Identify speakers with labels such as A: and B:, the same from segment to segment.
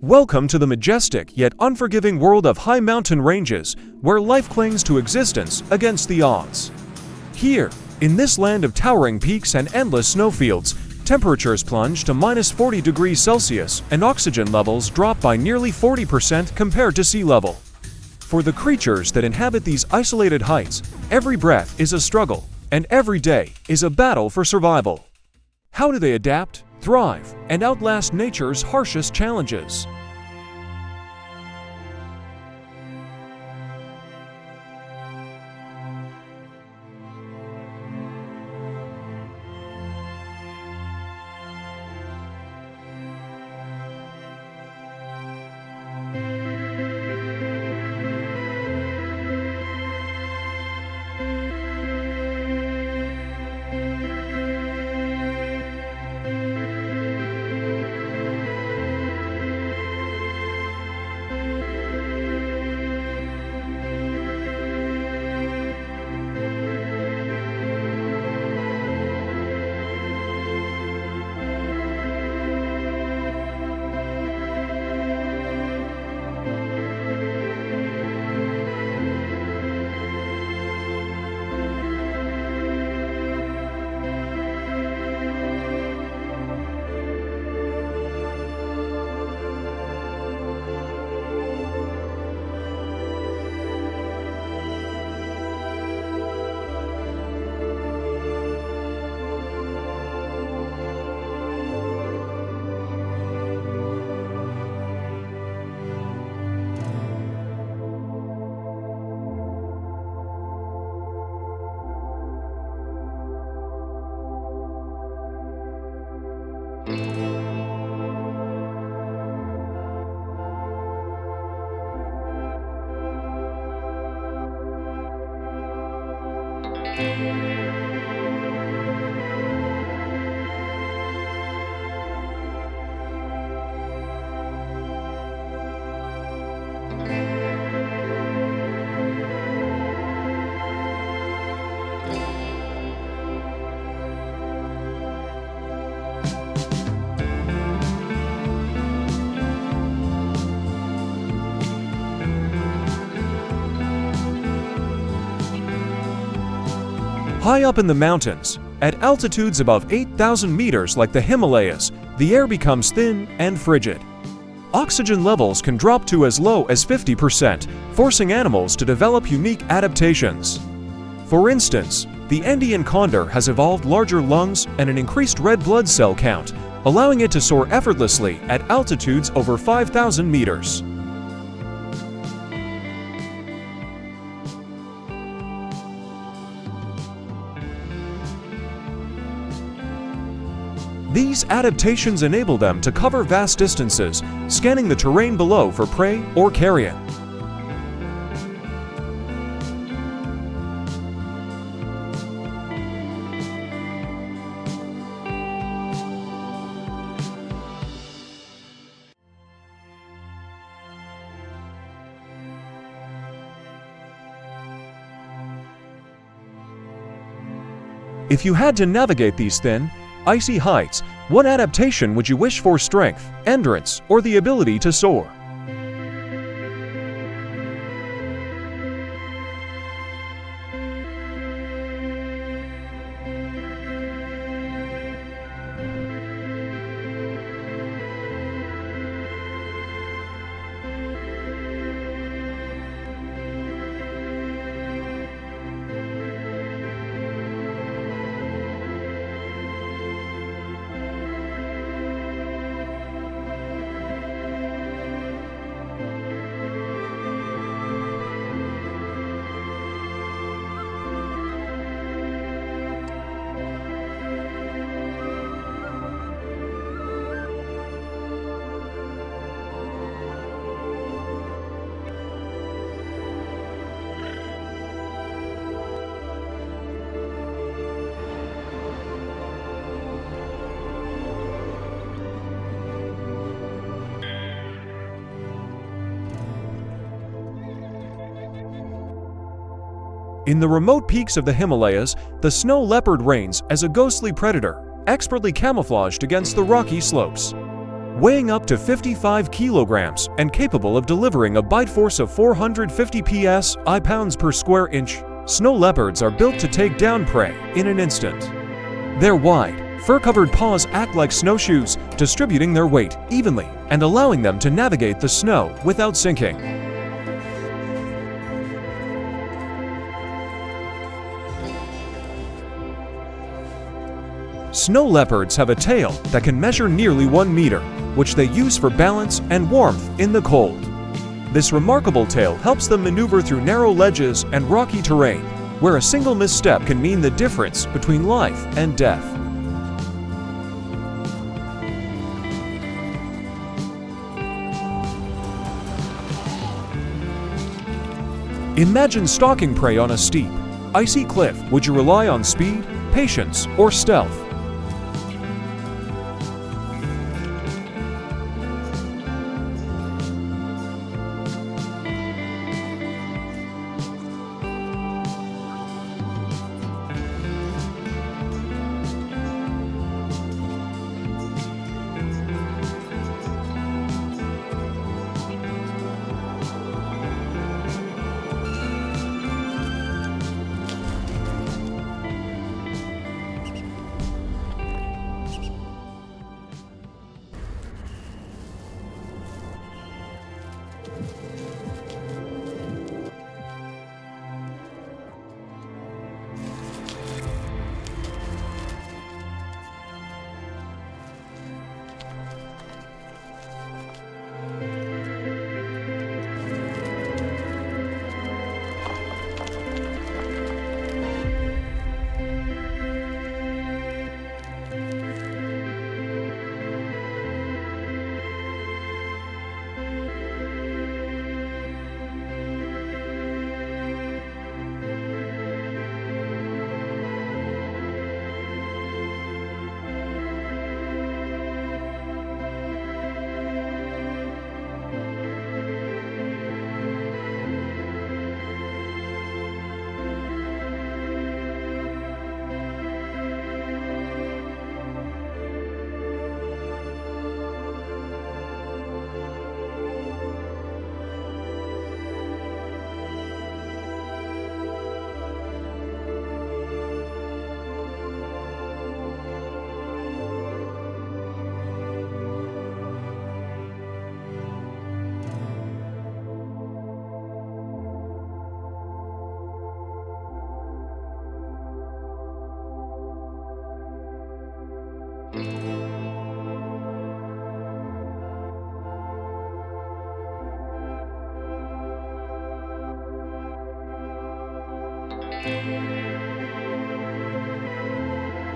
A: Welcome to the majestic yet unforgiving world of high mountain ranges, where life clings to existence against the odds. Here, in this land of towering peaks and endless snowfields, temperatures plunge to -40 degrees Celsius and oxygen levels drop by nearly 40% compared to sea level. For the creatures that inhabit these isolated heights, every breath is a struggle, and every day is a battle for survival. How do they adapt, thrive, and outlast nature's harshest challenges? High up in the mountains, at altitudes above 8,000 meters like the Himalayas, the air becomes thin and frigid. Oxygen levels can drop to as low as 50%, forcing animals to develop unique adaptations. For instance, the Andean condor has evolved larger lungs and an increased red blood cell count, allowing it to soar effortlessly at altitudes over 5,000 meters. These adaptations enable them to cover vast distances, scanning the terrain below for prey or carrion. If you had to navigate these thin, icy heights, what adaptation would you wish for? Strength, endurance, or the ability to soar? In the remote peaks of the Himalayas, the snow leopard reigns as a ghostly predator, expertly camouflaged against the rocky slopes. Weighing up to 55 kilograms and capable of delivering a bite force of 450 psi/pounds per square inch, snow leopards are built to take down prey in an instant. Their wide, fur-covered paws act like snowshoes, distributing their weight evenly and allowing them to navigate the snow without sinking. Snow leopards have a tail that can measure nearly 1 meter, which they use for balance and warmth in the cold. This remarkable tail helps them maneuver through narrow ledges and rocky terrain, where a single misstep can mean the difference between life and death. Imagine stalking prey on a steep, icy cliff. Would you rely on speed, patience, or stealth?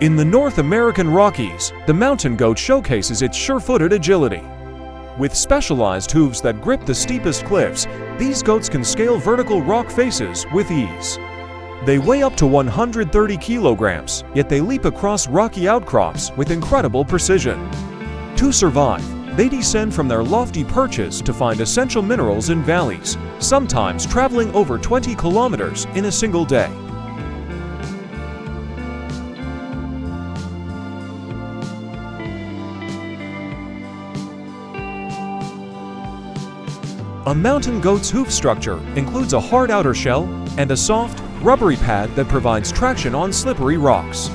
A: In the North American Rockies, the mountain goat showcases its sure-footed agility. With specialized hooves that grip the steepest cliffs, these goats can scale vertical rock faces with ease. They weigh up to 130 kilograms, yet they leap across rocky outcrops with incredible precision. To survive, they descend from their lofty perches to find essential minerals in valleys, sometimes traveling over 20 kilometers in a single day. A mountain goat's hoof structure includes a hard outer shell and a soft, rubbery pad that provides traction on slippery rocks.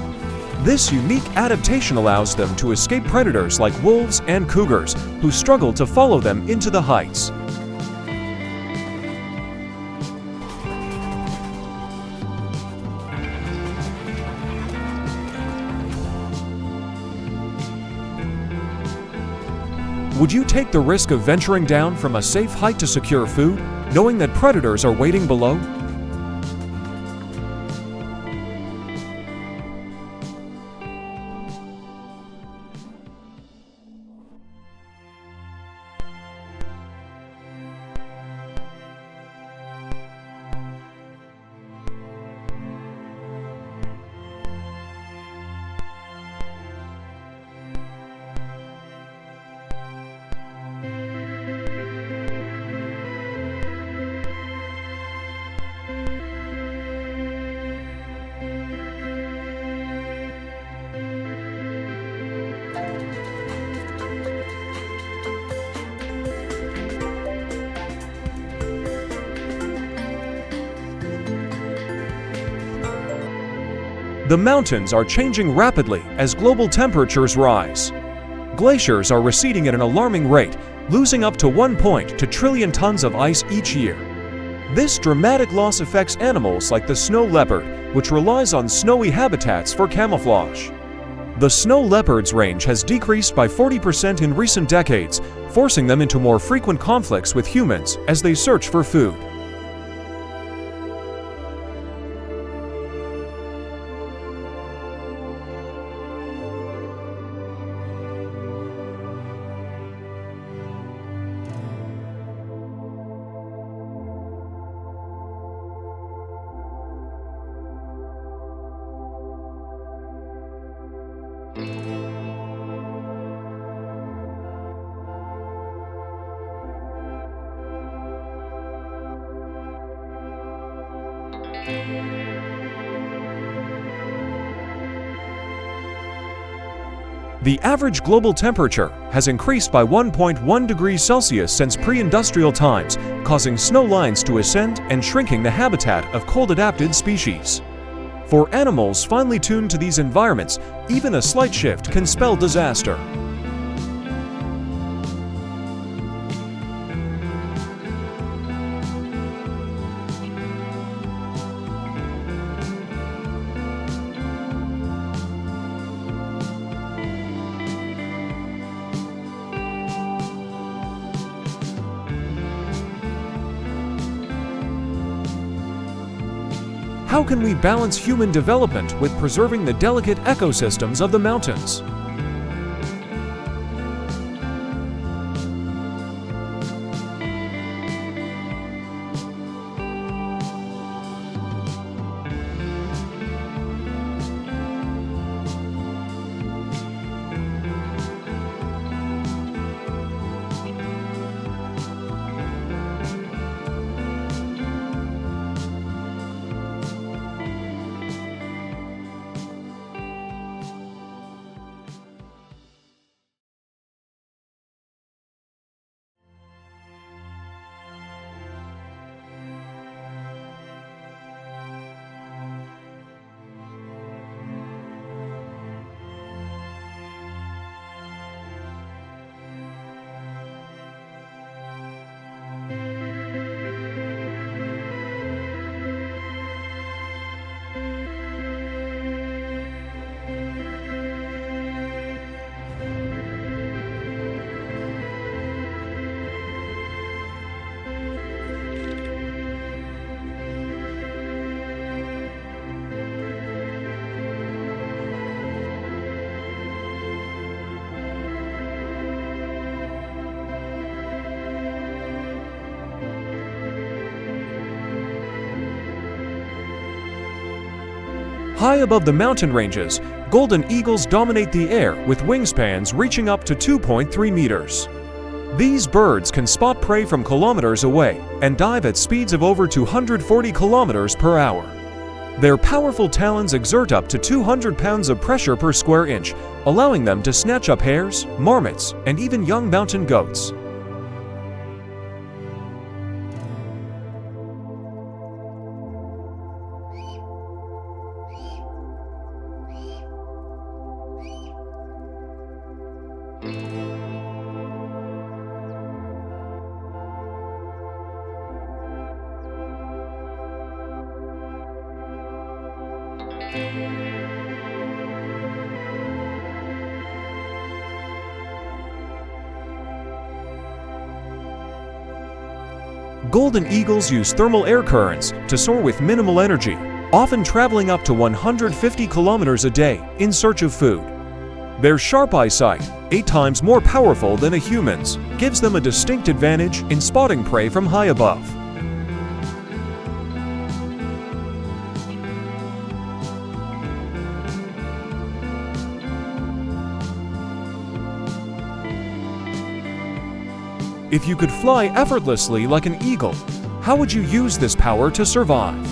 A: This unique adaptation allows them to escape predators like wolves and cougars, who struggle to follow them into the heights. Would you take the risk of venturing down from a safe height to secure food, knowing that predators are waiting below? The mountains are changing rapidly as global temperatures rise. Glaciers are receding at an alarming rate, losing up to 1.2 trillion tons of ice each year. This dramatic loss affects animals like the snow leopard, which relies on snowy habitats for camouflage. The snow leopard's range has decreased by 40% in recent decades, forcing them into more frequent conflicts with humans as they search for food. The average global temperature has increased by 1.1 degrees Celsius since pre-industrial times, causing snow lines to ascend and shrinking the habitat of cold-adapted species. For animals finely tuned to these environments, even a slight shift can spell disaster. How can we balance human development with preserving the delicate ecosystems of the mountains? High above the mountain ranges, golden eagles dominate the air with wingspans reaching up to 2.3 meters. These birds can spot prey from kilometers away and dive at speeds of over 240 kilometers per hour. Their powerful talons exert up to 200 pounds of pressure per square inch, allowing them to snatch up hares, marmots, and even young mountain goats. Golden eagles use thermal air currents to soar with minimal energy, often traveling up to 150 kilometers a day in search of food. Their sharp eyesight, 8 times more powerful than a human's, gives them a distinct advantage in spotting prey from high above. If you could fly effortlessly like an eagle, how would you use this power to survive?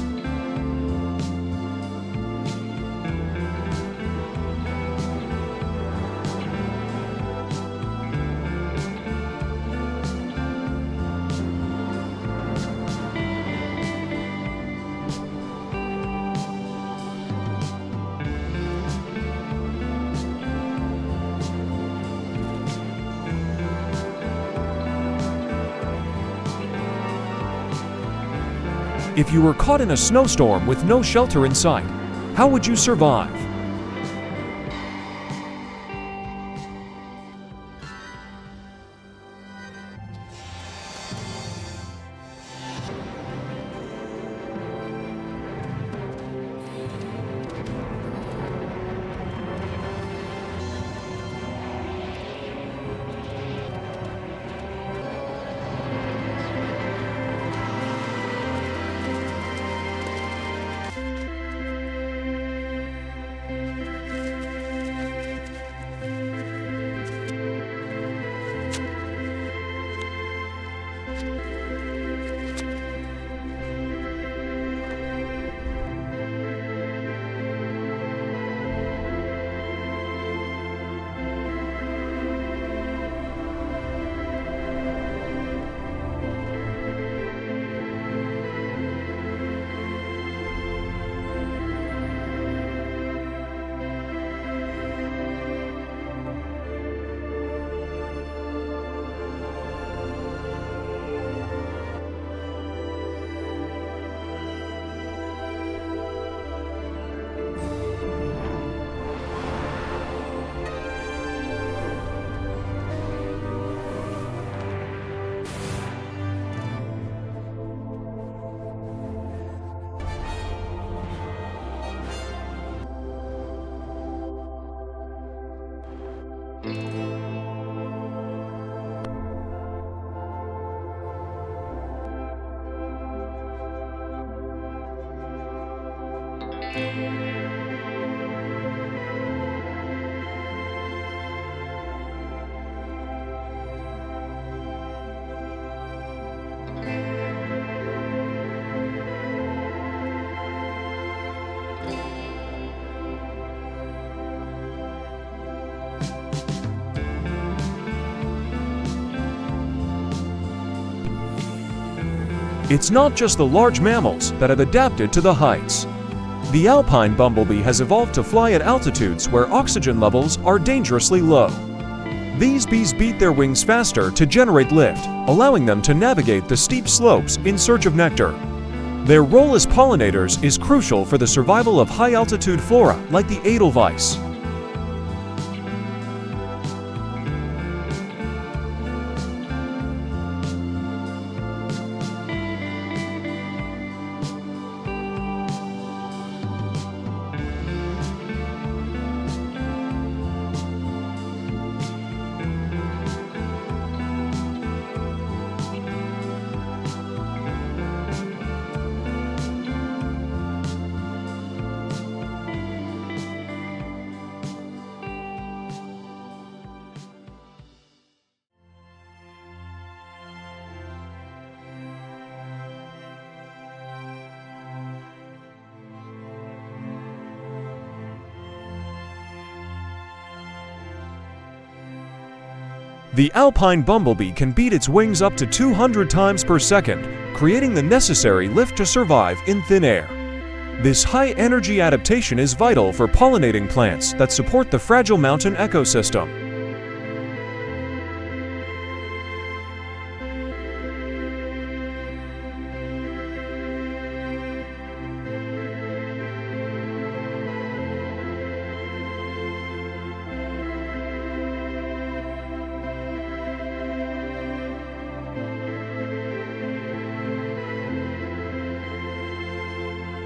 A: If you were caught in a snowstorm with no shelter in sight, how would you survive? It's not just the large mammals that have adapted to the heights. The alpine bumblebee has evolved to fly at altitudes where oxygen levels are dangerously low. These bees beat their wings faster to generate lift, allowing them to navigate the steep slopes in search of nectar. Their role as pollinators is crucial for the survival of high-altitude flora like the edelweiss. The alpine bumblebee can beat its wings up to 200 times per second, creating the necessary lift to survive in thin air. This high-energy adaptation is vital for pollinating plants that support the fragile mountain ecosystem.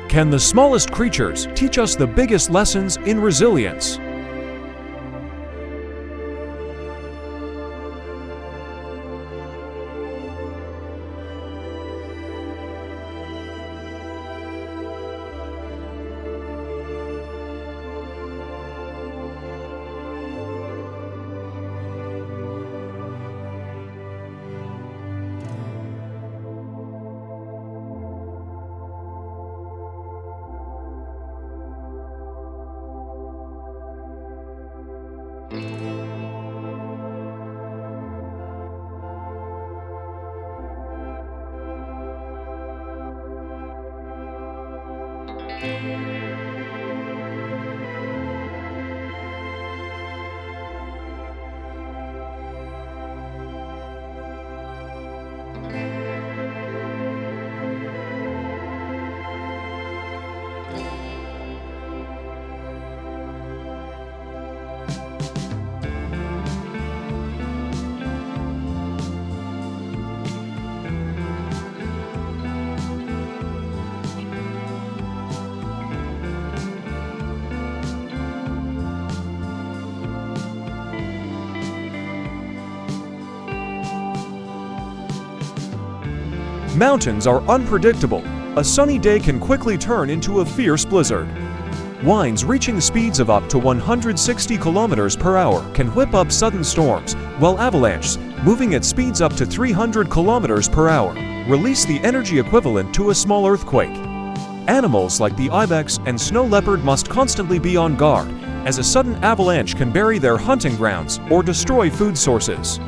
A: Can the smallest creatures teach us the biggest lessons in resilience? Mountains are unpredictable. A sunny day can quickly turn into a fierce blizzard. Winds reaching speeds of up to 160 kilometers per hour can whip up sudden storms, while avalanches, moving at speeds up to 300 kilometers per hour, release the energy equivalent to a small earthquake. Animals like the ibex and snow leopard must constantly be on guard, as a sudden avalanche can bury their hunting grounds or destroy food sources.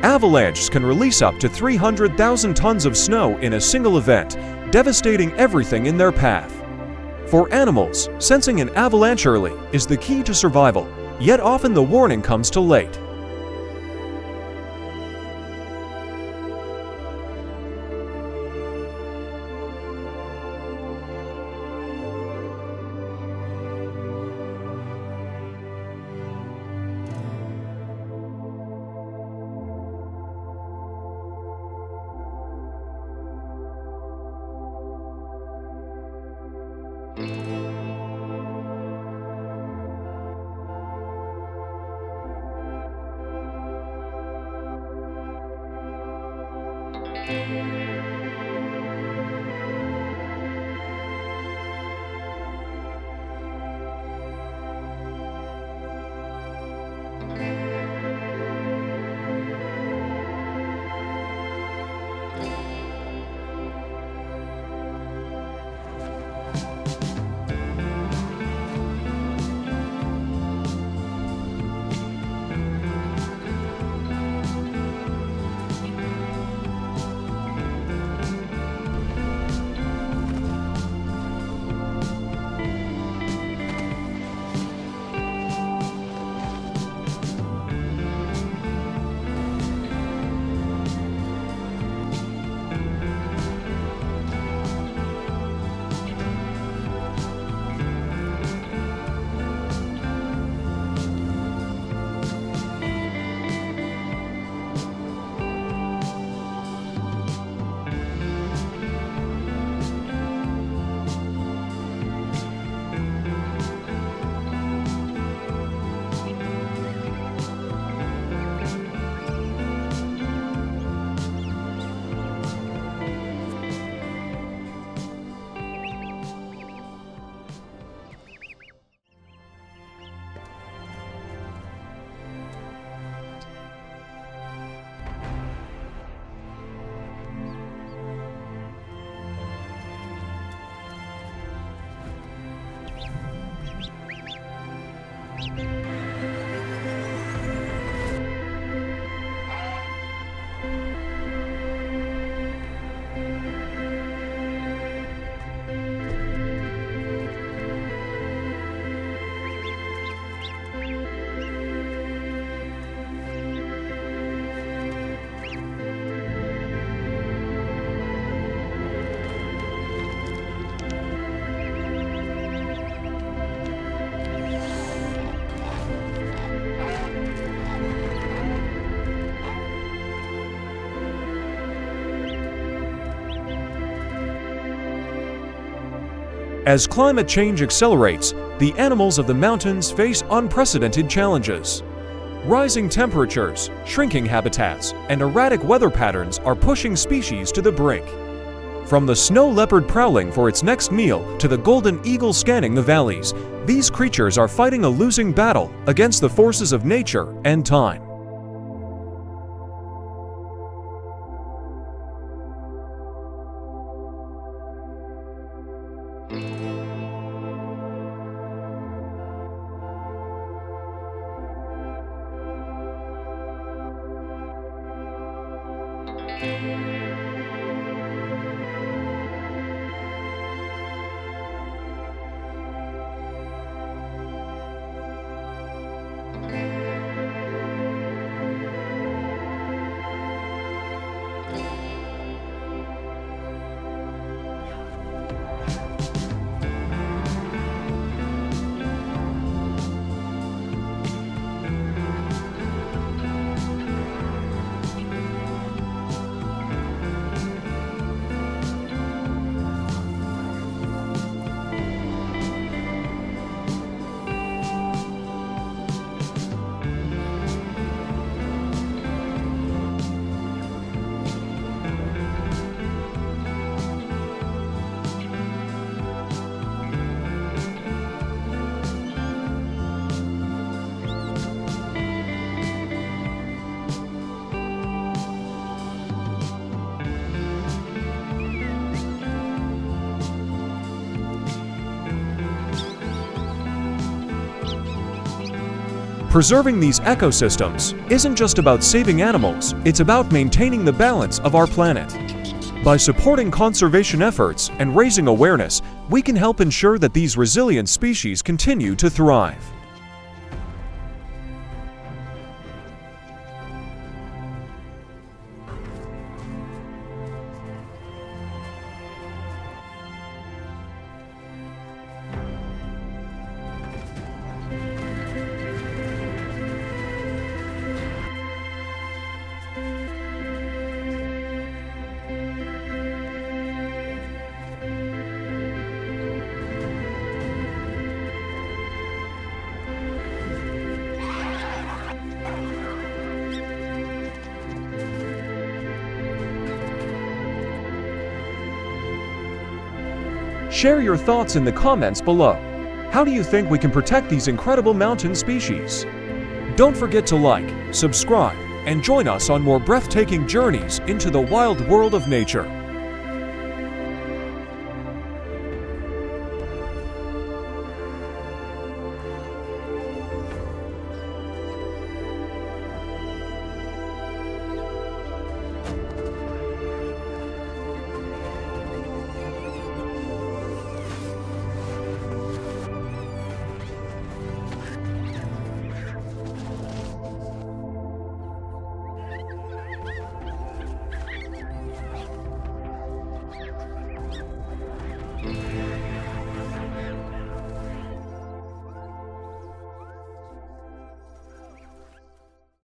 A: Avalanches can release up to 300,000 tons of snow in a single event, devastating everything in their path. For animals, sensing an avalanche early is the key to survival, yet often the warning comes too late. As climate change accelerates, the animals of the mountains face unprecedented challenges. Rising temperatures, shrinking habitats, and erratic weather patterns are pushing species to the brink. From the snow leopard prowling for its next meal to the golden eagle scanning the valleys, these creatures are fighting a losing battle against the forces of nature and time. Preserving these ecosystems isn't just about saving animals, it's about maintaining the balance of our planet. By supporting conservation efforts and raising awareness, we can help ensure that these resilient species continue to thrive. Share your thoughts in the comments below. How do you think we can protect these incredible mountain species? Don't forget to like, subscribe, and join us on more breathtaking journeys into the wild world of nature.